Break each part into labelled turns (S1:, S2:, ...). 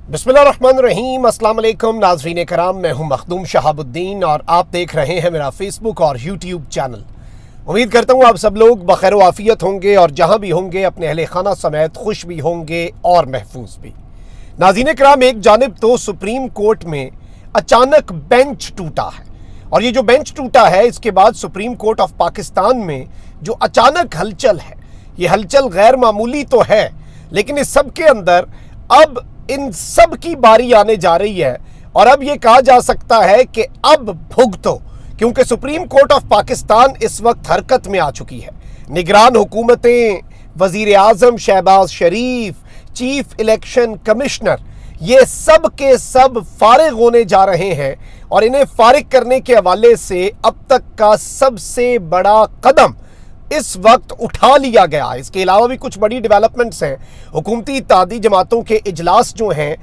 S1: बिस्मिल्लाहिर्रहमानिर्रहीम। अस्सलाम वालेकुम नाज़रीन कराम, मैं हूं मखदूम शहाबुद्दीन और आप देख रहे हैं मेरा फेसबुक और यूट्यूब चैनल। उम्मीद करता हूं आप सब लोग बखैर व आफियत होंगे और जहां भी होंगे अपने अहले खाना समेत खुश भी होंगे और महफूज भी। नाज़रीन कराम, एक जानिब तो सुप्रीम कोर्ट में अचानक बेंच टूटा है और ये जो बेंच टूटा है इसके बाद सुप्रीम कोर्ट ऑफ पाकिस्तान में जो अचानक हलचल है, ये हलचल गैर मामूली तो है, लेकिन इस सब के अंदर अब इन सब की बारी आने जा रही है और अब ये कहा जा सकता है कि अब भुगतो, क्योंकि सुप्रीम कोर्ट ऑफ पाकिस्तान इस वक्त हरकत में आ चुकी है। निगरान हुकूमतें, वजीर आजम शहबाज शरीफ, चीफ इलेक्शन कमिश्नर, ये सब के सब फारिग होने जा रहे हैं और इन्हें फारिग करने के हवाले से अब तक का सबसे बड़ा कदम इस वक्त उठा लिया गया। इसके अलावा भी कुछ बड़ी डेवलपमेंट्स हैं। हुकूमती इत्तेहादी जमातों के इजलास जो हैं,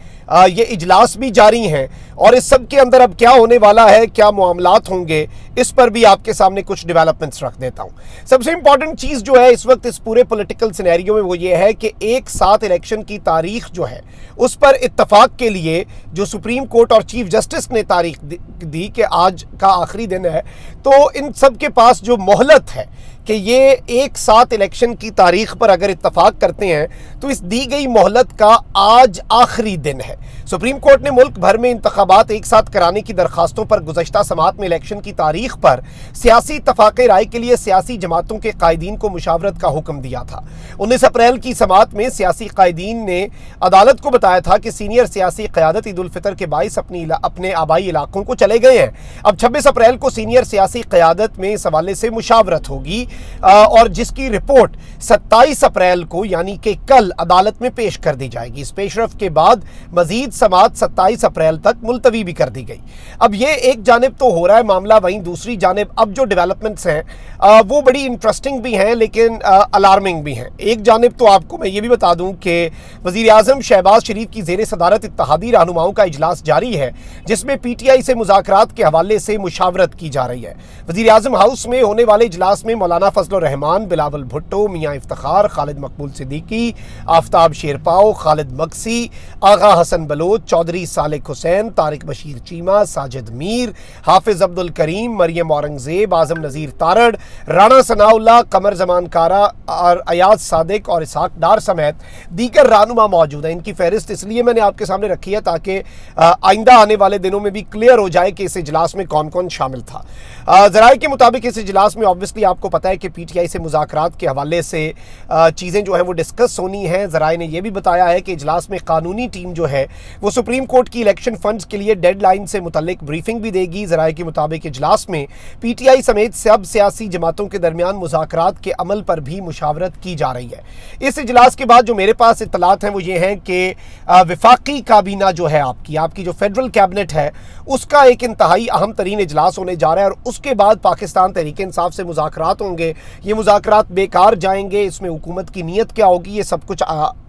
S1: ये इजलास भी जारी हैं और इस सब के अंदर अब क्या होने वाला है, क्या मामलात होंगे, इस पर भी आपके सामने कुछ डेवलपमेंट्स रख देता हूं। सबसे इंपॉर्टेंट चीज़ जो है इस वक्त इस पूरे पॉलिटिकल सिनेरियो में वो ये है कि एक साथ इलेक्शन की तारीख जो है उस पर इत्तफाक के लिए जो सुप्रीम कोर्ट और चीफ जस्टिस ने तारीख दी कि आज का आखिरी दिन है, तो इन सब के पास जो मोहलत है कि ये एक साथ इलेक्शन की तारीख पर अगर इत्तफाक करते हैं तो इस दी गई मोहलत का आज आखिरी दिन है। सुप्रीम कोर्ट ने मुल्क भर में इंतखाबात एक साथ कराने की दरखास्तों पर गुज़श्ता समात में इलेक्शन की तारीख पर सियासी इत्तफाक़ राय के लिए सियासी जमातों के कायदीन को मुशावरत का हुक्म दिया था। 19 अप्रैल की समात में सियासी कायदीन ने अदालत को बताया था कि सीनियर सियासी क़यादत ईद उल फितर के बाइस अपने आबाई इलाकों को चले गए हैं। अब 26 अप्रैल को सीनियर सियासी क़यादत में इस हवाले से मुशावरत होगी और जिसकी रिपोर्ट 27 अप्रैल को यानी कि कल अदालत में पेश कर दी जाएगी। इस पेशरफ के बाद मजीद समात 27 अप्रैल तक मुलतवी भी कर दी गई। अब ये एक जानिब तो हो रहा है मामला, वहीं दूसरी जानिब अब जो डेवलपमेंट्स हैं वो बड़ी इंटरेस्टिंग भी हैं लेकिन अलार्मिंग भी हैं। एक जानिब तो आपको मैं ये भी बता दूं कि वज़ीर आज़म शहबाज शरीफ की ज़ेर सदारत इत्तेहादी रहनुमाओं का इजलास जारी है, जिसमें PTI से मुज़ाकरात के हवाले से मुशावरत की जा रही है। वज़ीर आज़म हाउस में होने वाले इजलास में मौलाना फजल रहमान, बिलावल भुट्टो, मियाँ इफ्तिखार, खालिद मकबूल सिद्दीकी, आफ्ताब शेरपाओ, खालिद मक्सी, आगा हसन बलोच, चौधरी सालिक हुसैन, तारिक बशीर चीमा, साजिद मीर, हाफिज अब्दुल करीम, मरियम औरंगजेब, आजम नज़ीर तारड़, राना सनाउल्लाह, कमर जमान कारा और अयाज सादिक और इसहाक डार समेत दीगर रहनुमा मौजूद हैं। इनकी फहरिस्त इसलिए मैंने आपके सामने रखी है ताकि आइंदा आने वाले दिनों में भी क्लियर हो जाए कि इस इजलास में कौन कौन शामिल था। ज़राए के मुताबिक इस इजलास में ऑब्वियसली आपको पता है कि PTI से मुज़ाकरात के हवाले से चीज़ें जो हैं वो डिस्कस होनी हैं। ज़राए ने यह भी बताया है कि इजलास में कानूनी टीम जो है वो सुप्रीम कोर्ट की इलेक्शन फंड्स के लिए डेडलाइन से मुतल्लिक ब्रीफिंग भी देगी। ज़राए के मुताबिक इजलास में PTI समेत सब सियासी जमातों के दरमियान मुज़ाकरात के अमल पर भी मुशावरत की जा रही है। इस इजलास के बाद जो मेरे पास इत्तलात हैं वो ये हैं कि वफाकी काबीना जो है आपकी जो फेडरल कैबिनेट है उसका एक इंतहाई अहम तरीन इजलास होने जा रहा है और उसके बाद पाकिस्तान तहरीक इंसाफ से मुज़ाकरात होंगे। ये मुज़ाकरात बेकार जाएंगे, इसमें हुकूमत की नीयत क्या होगी, ये सब कुछ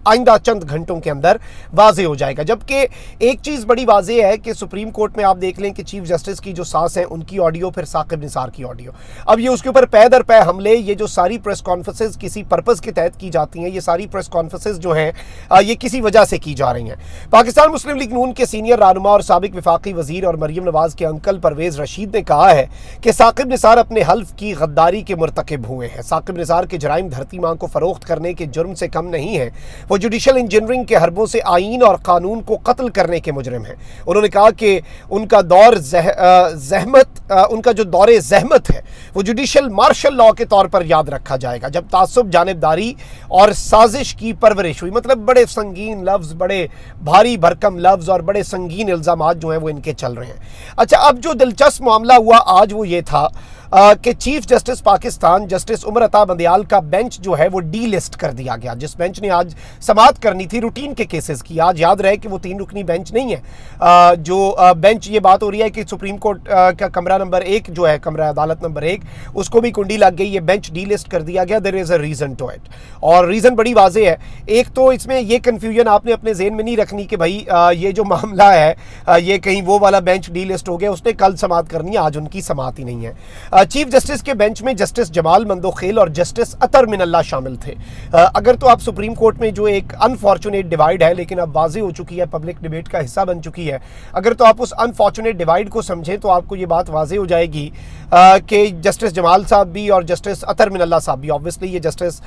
S1: आइंदा चंद घंटों के अंदर वाजे हो जाएगा। जबकि एक चीज़ बड़ी वाजे है कि सुप्रीम कोर्ट में आप देख लें कि चीफ जस्टिस की जो सास हैं उनकी ऑडियो, फिर साकिब निसार की ऑडियो, अब ये उसके ऊपर पै दर पै हमले, ये जो सारी प्रेस कॉन्फ्रेंसेज किसी पर्पज़ के तहत की जाती हैं, ये सारी प्रेस कॉन्फ्रेंसेज जो हैं ये किसी वजह से की जा रही हैं। पाकिस्तान मुस्लिम लीग नून के सीनियर रहनुमा और साबिक वफाकी वजीर और मरियम नवाज़ के अंकल परवेज़ रशीद ने कहा है कि साकिब निसार अपने हल्फ की गद्दारी के मुर्तकिब हुए हैं। साकिब निसार के जराइम धरती माँ को फरोख्त करने के जुर्म से कम नहीं है, वो जुडिशल इंजीनियरिंग के हरबों से आईन और कानून को कत्ल करने के मुजरिम हैं। उन्होंने कहा कि उनका जो दौरे ज़हमत है वो जुडिशल मार्शल लॉ के तौर पर याद रखा जाएगा, जब तासुब, जानिबदारी और साजिश की परवरिश हुई। मतलब बड़े संगीन लफ्ज़, बड़े भारी भरकम लफ्ज़ और बड़े संगीन इल्ज़ामात जो हैं वो इनके चल रहे हैं। अच्छा, अब जो दिलचस्प मामला हुआ आज वो ये था कि chief justice Pakistan justice Umar Ata Bandial का बेंच जो है वो डी लिस्ट कर दिया गया। जिस बेंच ने आज समाअत करनी थी रूटीन के केसेस की, आज याद रहे कि वो 3 रुकनी बेंच नहीं है। जो बेंच, ये बात हो रही है कि सुप्रीम कोर्ट का कमरा नंबर 1 जो है, कमरा अदालत नंबर 1, उसको भी कुंडी लग गई, ये बेंच डी लिस्ट कर दिया गया। There is a reason to it और रीज़न बड़ी वाज़ेह है। एक तो इसमें ये कन्फ्यूजन आपने अपने ज़हन में नहीं रखनी कि भाई ये जो मामला है ये कहीं वो वाला बेंच डी लिस्ट हो गया, उसने कल समाअत करनी है, आज उनकी समाअत ही नहीं है। चीफ जस्टिस के बेंच में जस्टिस जमाल मंदोखेल और जस्टिस अतर मिनल्ला शामिल थे। अगर तो आप सुप्रीम कोर्ट में जो एक अनफॉर्चुनेट डिवाइड है, लेकिन अब वाज़ेह हो चुकी है, पब्लिक डिबेट का हिस्सा बन चुकी है, अगर तो आप उस अनफॉर्चुनेट डिवाइड को समझें तो आपको ये बात वाज़ेह हो जाएगी कि जस्टिस जमाल साहब भी और जस्टिस अतर मिनल्ला साहब भी, ऑब्वियसली ये जस्टिस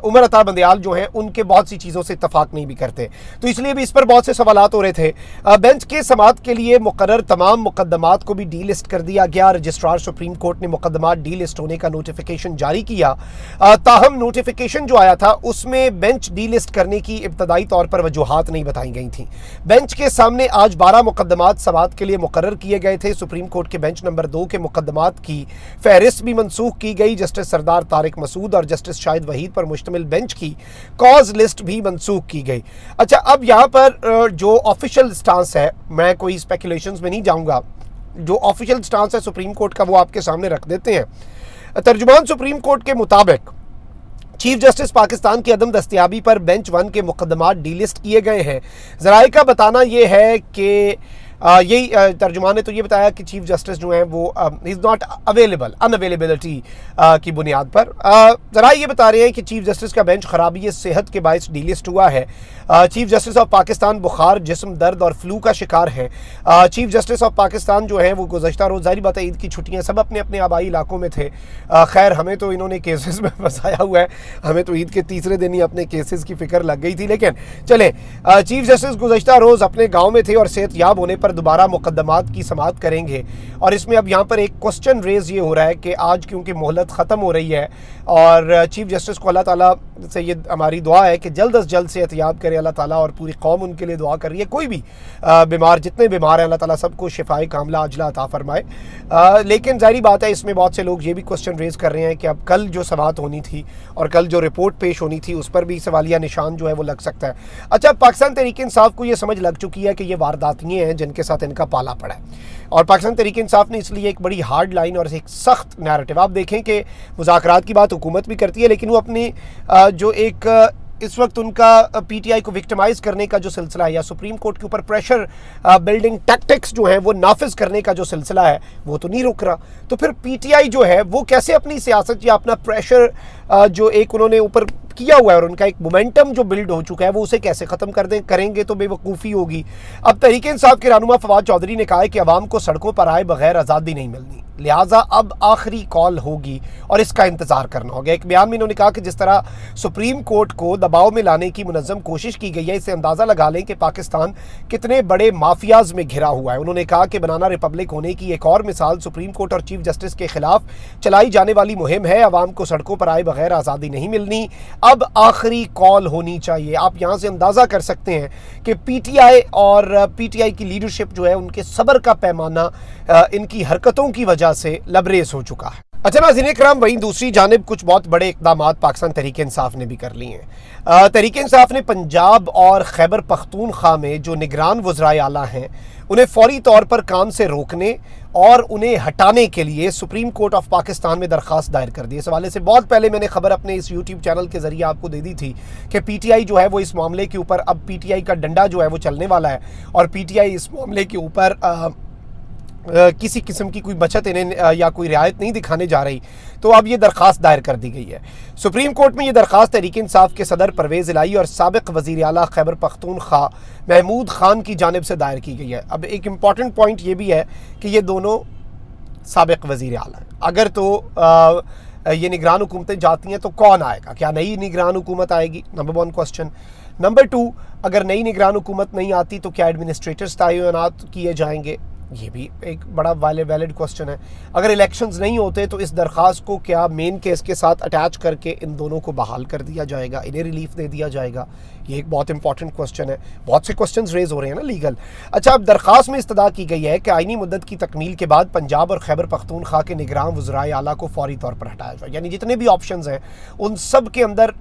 S1: उमर अता बंदियाल जो हैं उनके बहुत सी चीज़ों से इत्तफाक नहीं भी करते, तो इसलिए भी इस पर बहुत से सवालात हो रहे थे। बेंच के समाअत के लिए मुकर्रर तमाम मुकदमात को भी डी लिस्ट कर दिया गया। रजिस्ट्रार सुप्रीम कोर्ट ने मुकदमात डी लिस्ट होने का नोटिफिकेशन जारी किया। ताहम नोटिफिकेशन जो आया था उसमें बेंच डी लिस्ट करने की इब्तदाई तौर पर वजूहात नहीं बताई गई थी। बेंच के सामने आज 12 मुकदमात समाअत के लिए मुकर्रर किए गए थे। सुप्रीम कोर्ट के बेंच नंबर 2 के मुकदमात की फहरिस्त भी मनसूख की गई। जस्टिस सरदार तारिक मसूद और जस्टिस शाहिद वहीद पर मुश्तमिल बेंच की कॉज लिस्ट भी मनसूख की गई। अच्छा, अब यहाँ पर जो ऑफिशियल स्टांस है, मैं कोई स्पेकुलेशंस में नहीं जाऊँगा, जो ऑफिशियल स्टांस है सुप्रीम कोर्ट का वो आपके सामने रख देते हैं। तर्जुमान सुप्रीम कोर्ट के मुताबिक चीफ जस्टिस पाकिस्तान की अदम दस्तयाबी पर बेंच 1 के मुकदमात डी लिस्ट किए गए हैं। ज़राए का बताना ये है कि यही तर्जुमान ने तो ये बताया कि चीफ जस्टिस जो हैं वो इज़ नॉट अवेलेबल, अनअवेलेबिलिटी की बुनियाद पर। ज़रा ये बता रहे हैं कि चीफ जस्टिस का बेंच खराबी सेहत के बायस डी लिस्ट हुआ है। चीफ जस्टिस ऑफ पाकिस्तान बुखार, जिस्म दर्द और फ्लू का शिकार है। चीफ जस्टिस ऑफ पाकिस्तान जो है वो गुज़श्ता रोज़, ज़ाहिर बात है ईद की छुट्टियाँ, सब अपने अपने आबाई इलाकों में थे। खैर हमें तो इन्होंने केसेस में फंसाया हुआ है, हमें तो ईद के तीसरे दिन ही अपने केसेस की फ़िक्र लग गई थी। लेकिन चले, चीफ जस्टिस गुज़श्ता रोज़ अपने गाँव में थे और सेहतयाब होने पर दोबारा मुकदमात की समाअत करेंगे। और इसमें अब यहाँ पर एक क्वेश्चन रेज ये हो रहा है कि आज क्योंकि मोहलत ख़त्म हो रही है और चीफ जस्टिस को अल्लाह ताला से ये हमारी दुआ है कि जल्द अज जल्द सेहतयाब करे अल्लाह ताला, और पूरी कौम उनके लिए दुआ कर रही है। कोई भी बीमार, जितने बीमार हैं, अल्लाह ताला सबको शिफाए कामला अजला अता फरमाए। लेकिन जाहिर बात है इसमें बहुत से लोग ये भी क्वेश्चन रेज कर रहे हैं कि अब कल जो समाअत होनी थी और कल जो रिपोर्ट पेश होनी थी उस पर भी सवालिया निशान जो है वो लग सकता है। अच्छा, पाकिस्तान तहरीक इंसाफ को ये समझ लग चुकी है कि ये वारदातियाँ हैं जिनके साथ इनका पाला पड़ा है, और पाकिस्तान तहरीक इंसाफ ने इसलिए एक बड़ी हार्ड लाइन और एक सख्त नैरेटिव, आप देखें कि मुज़ाकरात की बात हुकूमत भी करती है, लेकिन वो अपनी जो एक इस वक्त उनका पीटीआई को विक्टिमाइज करने का जो सिलसिला है या सुप्रीम कोर्ट के ऊपर प्रेशर बिल्डिंग टैक्टिक्स जो है वो नाफिज करने का जो सिलसिला है वो तो नहीं रुक रहा। तो फिर पीटीआई जो है वो कैसे अपनी सियासत या अपना प्रेशर जो एक उन्होंने ऊपर किया हुआ है और उनका एक मोमेंटम जो बिल्ड हो चुका है वो उसे कैसे ख़त्म करेंगे तो बेवकूफ़ी होगी। अब तहरीक इंसाफ के रहनुमा फवाद चौधरी ने कहा है कि अवाम को सड़कों पर आए बगैर आज़ादी नहीं मिलनी, लिहाजा अब आखिरी कॉल होगी और इसका इंतज़ार करना होगा। एक बयान में इन्होंने कहा कि जिस तरह सुप्रीम कोर्ट को दबाव में लाने की मुनज़्ज़म कोशिश की गई है, इससे अंदाज़ा लगा लें कि पाकिस्तान कितने बड़े माफियाज में घिरा हुआ है। उन्होंने कहा कि बनाना रिपब्लिक होने की एक और मिसाल सुप्रीम कोर्ट और चीफ जस्टिस के खिलाफ चलाई जाने वाली मुहिम है। अवाम को सड़कों पर आए बगैर आज़ादी नहीं मिलनी, अब आखिरी कॉल होनी चाहिए। आप यहाँ से अंदाज़ा कर सकते हैं कि पीटीआई और पीटीआई की लीडरशिप जो है उनके सब्र का पैमाना इनकी हरकतों की वजह से लबरेज हो चुका है। अच्छा नाज़रीन इकराम, वहीं दूसरी जानिब कुछ बहुत बड़े इक़दामात पाकिस्तान तहरीक इंसाफ ने भी कर लिए हैं। तहरीक इंसाफ ने पंजाब और खैबर पख्तूनख्वा में जो निगरान वज़राए आला हैं उन्हें फौरी तौर पर काम से रोकने और उन्हें हटाने के लिए सुप्रीम कोर्ट ऑफ पाकिस्तान में दरख्वास्त दायर कर दी। इस हवाले से बहुत पहले मैंने खबर अपने इस यूट्यूब चैनल के ज़रिए आपको दे दी थी कि पीटीआई जो है वो इस मामले के ऊपर, अब पीटीआई का डंडा जो है वो चलने वाला है और पीटीआई इस मामले के ऊपर किसी किस्म की कोई बचत इन्हें या कोई रियायत नहीं दिखाने जा रही। तो अब ये दरख्वास्त दायर कर दी गई है सुप्रीम कोर्ट में। ये दरख्वास्त तहरीक इंसाफ के सदर परवेज़ इलाही और साबिक़ वज़ीर आला खैबर पख्तूनख्वा महमूद खान की जानिब से दायर की गई है। अब एक इम्पॉर्टेंट पॉइंट ये भी है कि ये दोनों साबिक़ वज़ीर आला हैं। अगर तो ये निगरान हुकूमतें जाती हैं तो कौन आएगा? क्या नई निगरान हुकूमत आएगी? Number 1 question. नंबर 2, अगर नई निगरान हुकूमत नहीं आती तो क्या एडमिनिस्ट्रेटर्स तैनात किए जाएंगे? ये भी एक बड़ा वैलिड क्वेश्चन है। अगर इलेक्शंस नहीं होते तो इस दरख्वास्त को क्या मेन केस के साथ अटैच करके इन दोनों को बहाल कर दिया जाएगा, इन्हें रिलीफ दे दिया जाएगा? ये एक बहुत इंपॉर्टेंट क्वेश्चन है। बहुत से क्वेश्चंस रेज हो रहे हैं ना लीगल। अच्छा, अब दरख्वास्त में इस्तदा की गई है कि आईनी मुद्दत की तकमील के बाद पंजाब और खैबर पख्तूनख्वा के निगरान वज़राए आला को फौरी तौर पर हटाया जाए। यानी जितने भी ऑप्शंस हैं उन सब के अंदर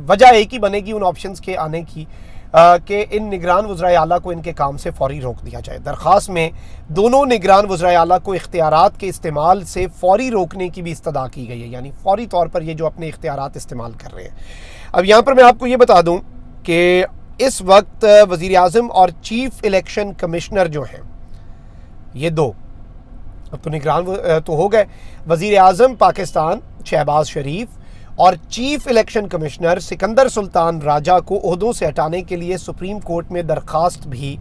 S1: वजह एक ही बनेगी उन ऑप्शंस के आने की कि इन निगरान वज़राए आला को इनके काम से फौरी रोक दिया जाए। दरख्वास्त में दोनों निगरान वज़राए आला को इख्तियारात के इस्तेमाल से फौरी रोकने की भी इस्तदा की गई है, यानी फौरी तौर पर ये जो अपने इख्तियारात इस्तेमाल कर रहे हैं। अब यहाँ पर मैं आपको ये बता दूँ कि इस वक्त वज़ीर आज़म और चीफ इलेक्शन कमिश्नर जो हैं ये दो, اب تو نگران تو ہو گئے وزیر اعظم پاکستان شہباز شریف اور چیف الیکشن کمشنر سکندر سلطان راجہ کو عہدوں سے ہٹانے کے لیے سپریم کورٹ میں درخواست بھی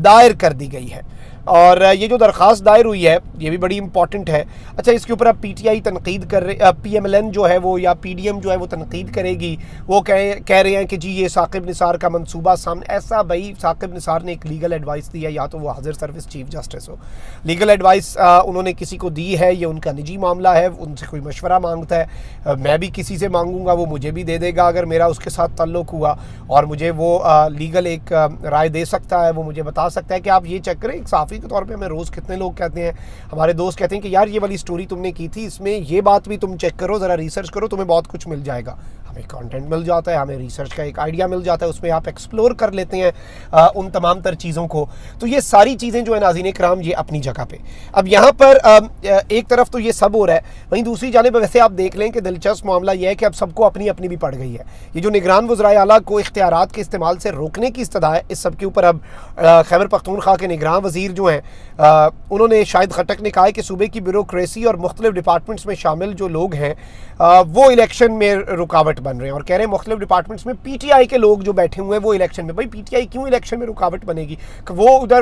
S1: دائر کر دی گئی ہے، اور یہ جو درخواست دائر ہوئی ہے یہ بھی بڑی امپورٹنٹ ہے۔ اچھا، اس کے اوپر اب پی ٹی آئی تنقید کر رہے، پی ایم ایل این جو ہے وہ یا پی ڈی ایم جو ہے وہ تنقید کرے گی، وہ کہہ رہے ہیں کہ جی یہ ثاقب نثار کا منصوبہ سامنے ایسا، بھائی ثاقب نثار نے ایک لیگل ایڈوائس دی ہے، یا تو وہ حاضر سروس چیف جسٹس ہو، لیگل ایڈوائس انہوں نے کسی کو دی ہے، یہ ان کا نجی معاملہ ہے، ان سے کوئی مشورہ مانگتا ہے، میں بھی کسی سے مانگوں گا وہ مجھے بھی دے دے گا اگر میرا اس کے ساتھ تعلق ہوا، اور مجھے وہ لیگل ایک رائے دے سکتا ہے، وہ مجھے بتا سکتا ہے کہ آپ یہ چیک کریں۔ ایک صحافی کے طور پہ ہمیں روز کتنے لوگ کہتے ہیں، ہمارے دوست کہتے ہیں کہ یار یہ والی سٹوری تم نے کی تھی، اس میں یہ بات بھی تم چیک کرو، ذرا ریسرچ کرو، تمہیں بہت کچھ مل جائے گا۔ ہمیں کانٹینٹ مل جاتا ہے، ہمیں ریسرچ کا ایک آئیڈیا مل جاتا ہے، اس میں آپ ایکسپلور کر لیتے ہیں ان تمام تر چیزوں کو۔ تو یہ ساری چیزیں جو ہے ناظرین کرام یہ اپنی جگہ پہ، اب یہاں پر ایک طرف تو یہ سب ہو رہا ہے، وہیں دوسری جانب ویسے آپ دیکھ لیں کہ دلچسپ معاملہ یہ ہے کہ اب سب کو اپنی اپنی بھی پڑ گئی ہے۔ یہ جو نگران وزرائے اعلیٰ کو اختیارات کے استعمال سے روکنے کی استدعا ہے، اس سب کے اوپر اب خیبر پختونخوا کے نگراں وزیر جو ہیں انہوں نے، شاہد خٹک نے کہا ہے کہ صوبے کی بیوروکریسی اور مختلف ڈپارٹمنٹس میں شامل جو لوگ ہیں وہ الیکشن میں رکاوٹ بن رہے ہیں، اور کہہ رہے ہیں مختلف ڈپارٹمنٹس میں پی ٹی آئی کے لوگ جو بیٹھے ہوئے ہیں وہ الیکشن میں، بھائی پی ٹی آئی کیوں الیکشن میں رکاوٹ بنے گی؟ کہ وہ ادھر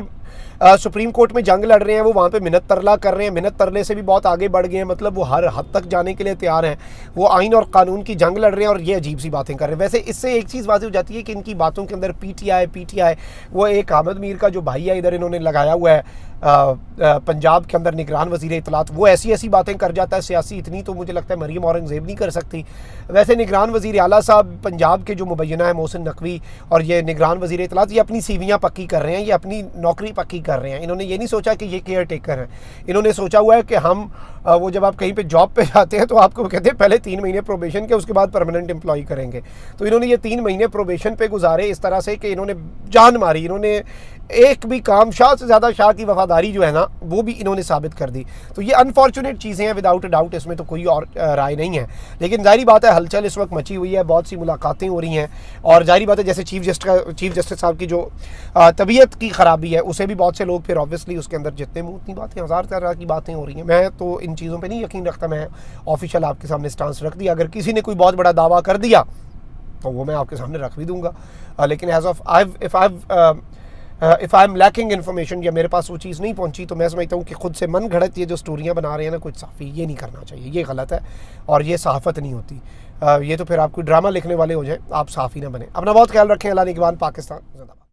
S1: سپریم کورٹ میں جنگ لڑ رہے ہیں، وہ وہاں پہ منت ترلا کر رہے ہیں، منت ترلے سے بھی بہت آگے بڑھ گئے ہیں، مطلب وہ ہر حد تک جانے کے لیے تیار ہیں، وہ آئین اور قانون کی جنگ لڑ رہے ہیں اور یہ عجیب سی باتیں کر رہے ہیں۔ ویسے اس سے ایک چیز واضح ہو جاتی ہے کہ ان کی باتوں کے اندر پی ٹی آئی وہ ایک احمد میر کا جو بھائی ہے ادھر انہوں نے لگایا ہوا ہے پنجاب کے اندر نگران وزیر اطلاعات، وہ ایسی باتیں کر جاتا ہے سیاسی، اتنی تو مجھے لگتا ہے مریم اورنگزیب نہیں کر سکتی۔ ویسے نگران وزیر اعلیٰ صاحب پنجاب کے جو مبینہ ہے محسن نقوی اور یہ نگران وزیر اطلاعات، یہ اپنی سیویاں پکی کر رہے ہیں، یہ اپنی نوکری پکی کر رہے ہیں۔ انہوں نے یہ نہیں سوچا کہ یہ کیئر ٹیکر ہیں، انہوں نے سوچا ہوا ہے کہ ہم وہ جب آپ کہیں پہ جاب پہ جاتے ہیں تو آپ کو کہتے ہیں پہلے 3 مہینے پروبیشن کے، اس کے بعد پرماننٹ امپلائی کریں گے، تو انہوں نے یہ 3 مہینے پروبیشن پہ گزارے اس طرح سے کہ انہوں نے جان ماری، انہوں نے ایک بھی کام، شاہ سے زیادہ شاہ کی وفاداری جو ہے نا وہ بھی انہوں نے ثابت کر دی۔ تو یہ انفارچونیٹ چیزیں ہیں، وداؤٹ اے ڈاؤٹ، اس میں تو کوئی اور رائے نہیں ہے، لیکن ظاہری بات ہے ہلچل اس وقت مچی ہوئی ہے، بہت سی ملاقاتیں ہو رہی ہیں، اور ظاہری بات ہے جیسے چیف جسٹس صاحب کی جو طبیعت کی خرابی ہے اسے بھی بہت سے لوگ پھر آبویسلی اس کے اندر جتنے منہ اتنی باتیں، 1000 طرح کی باتیں ہو رہی ہیں۔ میں تو ان چیزوں پہ نہیں یقین رکھتا، میں آفیشیل آپ کے سامنے سٹانس رکھ دیا، اگر کسی نے کوئی بہت بڑا دعویٰ کر دیا تو وہ میں آپ کے سامنے رکھ بھی دوں گا، لیکن as of if I'm lacking information یا میرے پاس وہ چیز نہیں پہنچی تو میں سمجھتا ہوں کہ خود سے من گھڑت یہ جو سٹوریاں بنا رہے ہیں نا کچھ صحافی، یہ نہیں کرنا چاہیے، یہ غلط ہے اور یہ صحافت نہیں ہوتی۔ یہ تو پھر آپ کوئی ڈرامہ لکھنے والے ہو جائیں، آپ صحافی نہ بنیں۔ اپنا بہت خیال رکھیں، اللہ نگہبان، پاکستان زندہ باد۔